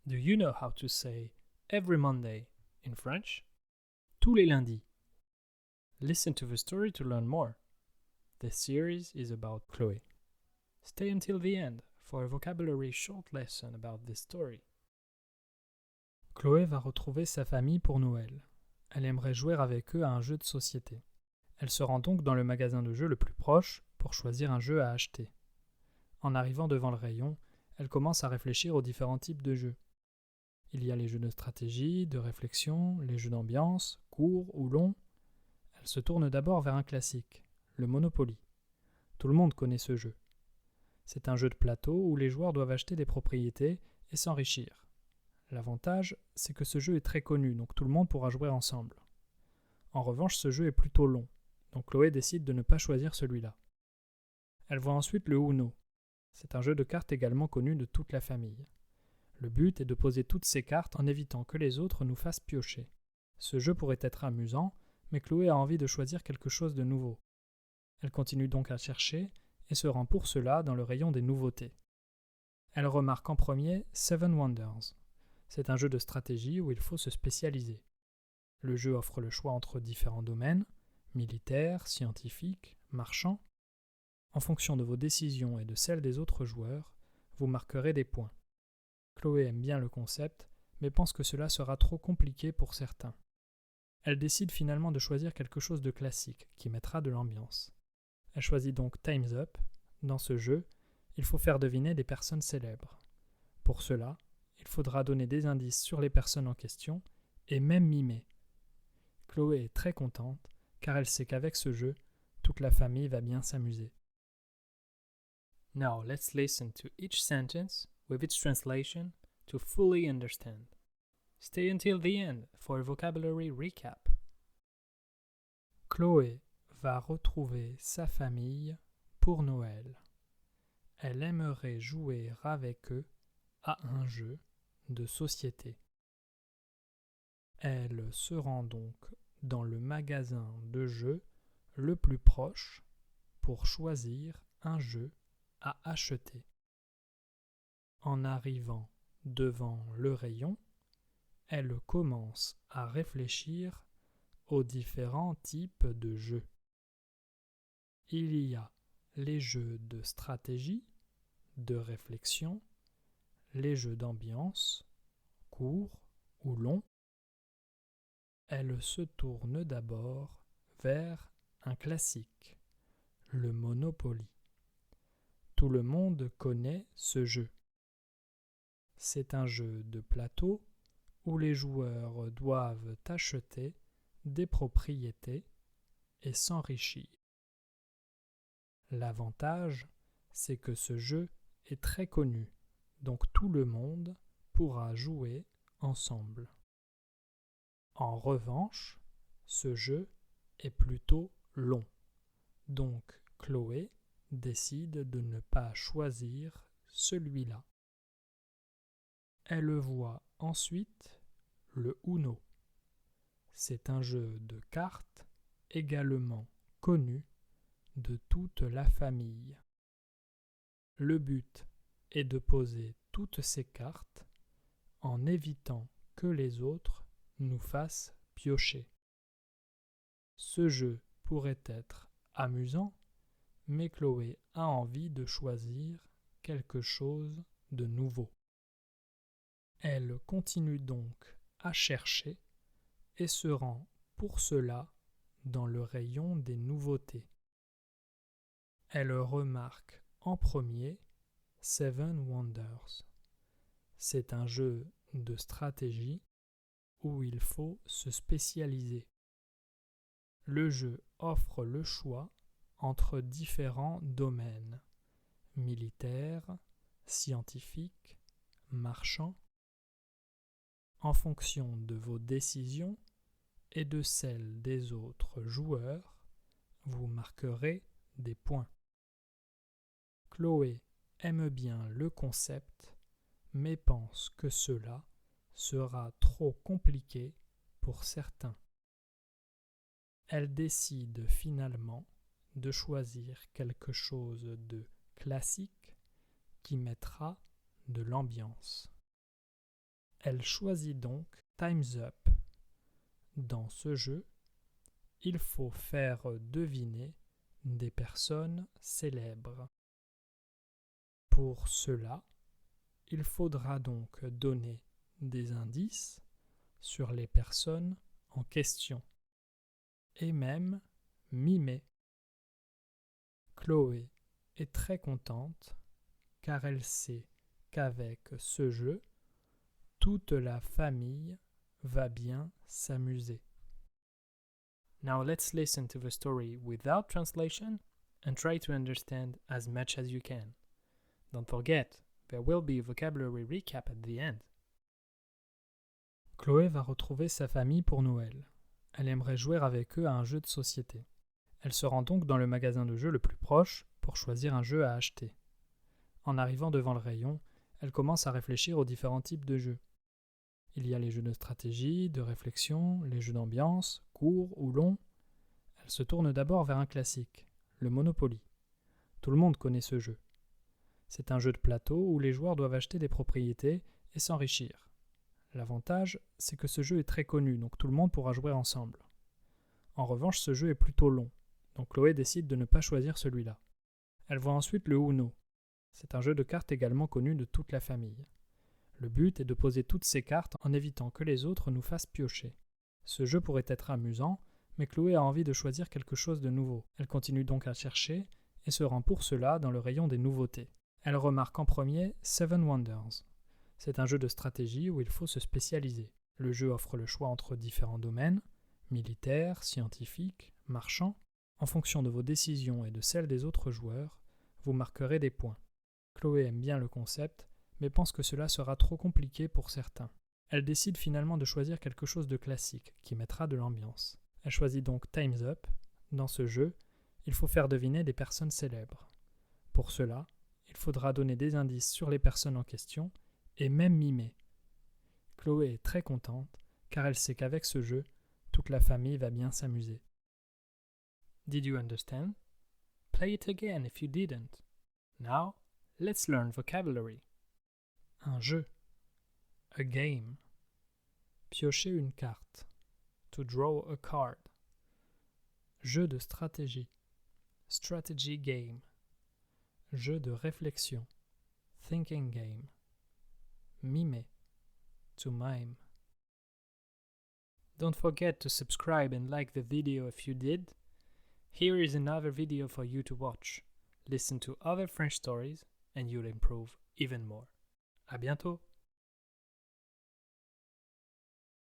Do you know how to say every Monday in French? Tous les lundis. Listen to the story to learn more. This series is about Chloé. Stay until the end for a vocabulary short lesson about this story. Chloé va retrouver sa famille pour Noël. Elle aimerait jouer avec eux à un jeu de société. Elle se rend donc dans le magasin de jeux le plus proche pour choisir un jeu à acheter. En arrivant devant le rayon, elle commence à réfléchir aux différents types de jeux. Il y a les jeux de stratégie, de réflexion, les jeux d'ambiance, courts ou longs. Elle se tourne d'abord vers un classique, le Monopoly. Tout le monde connaît ce jeu. C'est un jeu de plateau où les joueurs doivent acheter des propriétés et s'enrichir. L'avantage, c'est que ce jeu est très connu, donc tout le monde pourra jouer ensemble. En revanche, ce jeu est plutôt long, donc Chloé décide de ne pas choisir celui-là. Elle voit ensuite le Uno. C'est un jeu de cartes également connu de toute la famille. Le but est de poser toutes ces cartes en évitant que les autres nous fassent piocher. Ce jeu pourrait être amusant, mais Chloé a envie de choisir quelque chose de nouveau. Elle continue donc à chercher et se rend pour cela dans le rayon des nouveautés. Elle remarque en premier Seven Wonders. C'est un jeu de stratégie où il faut se spécialiser. Le jeu offre le choix entre différents domaines, militaires, scientifiques, marchands. En fonction de vos décisions et de celles des autres joueurs, vous marquerez des points. Chloé aime bien le concept, mais pense que cela sera trop compliqué pour certains. Elle décide finalement de choisir quelque chose de classique, qui mettra de l'ambiance. Elle choisit donc Time's Up. Dans ce jeu, il faut faire deviner des personnes célèbres. Pour cela, il faudra donner des indices sur les personnes en question, et même mimer. Chloé est très contente, car elle sait qu'avec ce jeu, toute la famille va bien s'amuser. Now let's listen to each sentence with its translation to fully understand. Stay until the end for a vocabulary recap. Chloé va retrouver sa famille pour Noël. Elle aimerait jouer avec eux à un jeu de société. Elle se rend donc dans le magasin de jeux le plus proche pour choisir un jeu à acheter. En arrivant devant le rayon, elle commence à réfléchir aux différents types de jeux. Il y a les jeux de stratégie, de réflexion, les jeux d'ambiance, courts ou longs. Elle se tourne d'abord vers un classique, le Monopoly. Tout le monde connaît ce jeu. C'est un jeu de plateau où les joueurs doivent acheter des propriétés et s'enrichir. L'avantage, c'est que ce jeu est très connu, donc tout le monde pourra jouer ensemble. En revanche, ce jeu est plutôt long, donc Chloé décide de ne pas choisir celui-là. Elle voit ensuite le Uno. C'est un jeu de cartes également connu de toute la famille. Le but est de poser toutes ces cartes en évitant que les autres nous fassent piocher. Ce jeu pourrait être amusant, mais Chloé a envie de choisir quelque chose de nouveau. Elle continue donc à chercher et se rend pour cela dans le rayon des nouveautés. Elle remarque en premier Seven Wonders. C'est un jeu de stratégie où il faut se spécialiser. Le jeu offre le choix entre différents domaines, militaires, scientifiques, marchands. En fonction de vos décisions et de celles des autres joueurs, vous marquerez des points. Chloé aime bien le concept, mais pense que cela sera trop compliqué pour certains. Elle décide finalement de choisir quelque chose de classique qui mettra de l'ambiance. Elle choisit donc Time's Up. Dans ce jeu, il faut faire deviner des personnes célèbres. Pour cela, il faudra donc donner des indices sur les personnes en question et même mimer. Chloé est très contente car elle sait qu'avec ce jeu, toute la famille va bien s'amuser. Now let's listen to the story without translation and try to understand as much as you can. Don't forget, there will be a vocabulary recap at the end. Chloé va retrouver sa famille pour Noël. Elle aimerait jouer avec eux à un jeu de société. Elle se rend donc dans le magasin de jeux le plus proche pour choisir un jeu à acheter. En arrivant devant le rayon, elle commence à réfléchir aux différents types de jeux. Il y a les jeux de stratégie, de réflexion, les jeux d'ambiance, courts ou longs. Elle se tourne d'abord vers un classique, le Monopoly. Tout le monde connaît ce jeu. C'est un jeu de plateau où les joueurs doivent acheter des propriétés et s'enrichir. L'avantage, c'est que ce jeu est très connu, donc tout le monde pourra jouer ensemble. En revanche, ce jeu est plutôt long, donc Chloé décide de ne pas choisir celui-là. Elle voit ensuite le Uno. C'est un jeu de cartes également connu de toute la famille. Le but est de poser toutes ces cartes en évitant que les autres nous fassent piocher. Ce jeu pourrait être amusant, mais Chloé a envie de choisir quelque chose de nouveau. Elle continue donc à chercher et se rend pour cela dans le rayon des nouveautés. Elle remarque en premier Seven Wonders. C'est un jeu de stratégie où il faut se spécialiser. Le jeu offre le choix entre différents domaines, militaires, scientifiques, marchands. En fonction de vos décisions et de celles des autres joueurs, vous marquerez des points. Chloé aime bien le concept, mais pense que cela sera trop compliqué pour certains. Elle décide finalement de choisir quelque chose de classique, qui mettra de l'ambiance. Elle choisit donc Time's Up. Dans ce jeu, il faut faire deviner des personnes célèbres. Pour cela, il faudra donner des indices sur les personnes en question, et même mimer. Chloé est très contente, car elle sait qu'avec ce jeu, toute la famille va bien s'amuser. Did you understand? Play it again if you didn't. Now, let's learn vocabulary. Un jeu. A game. Piocher une carte. To draw a card. Jeu de stratégie. Strategy game. Jeu de réflexion. Thinking game. Mimer. To mime. Don't forget to subscribe and like the video if you did. Here is another video for you to watch. Listen to other French stories and you'll improve even more. À bientôt!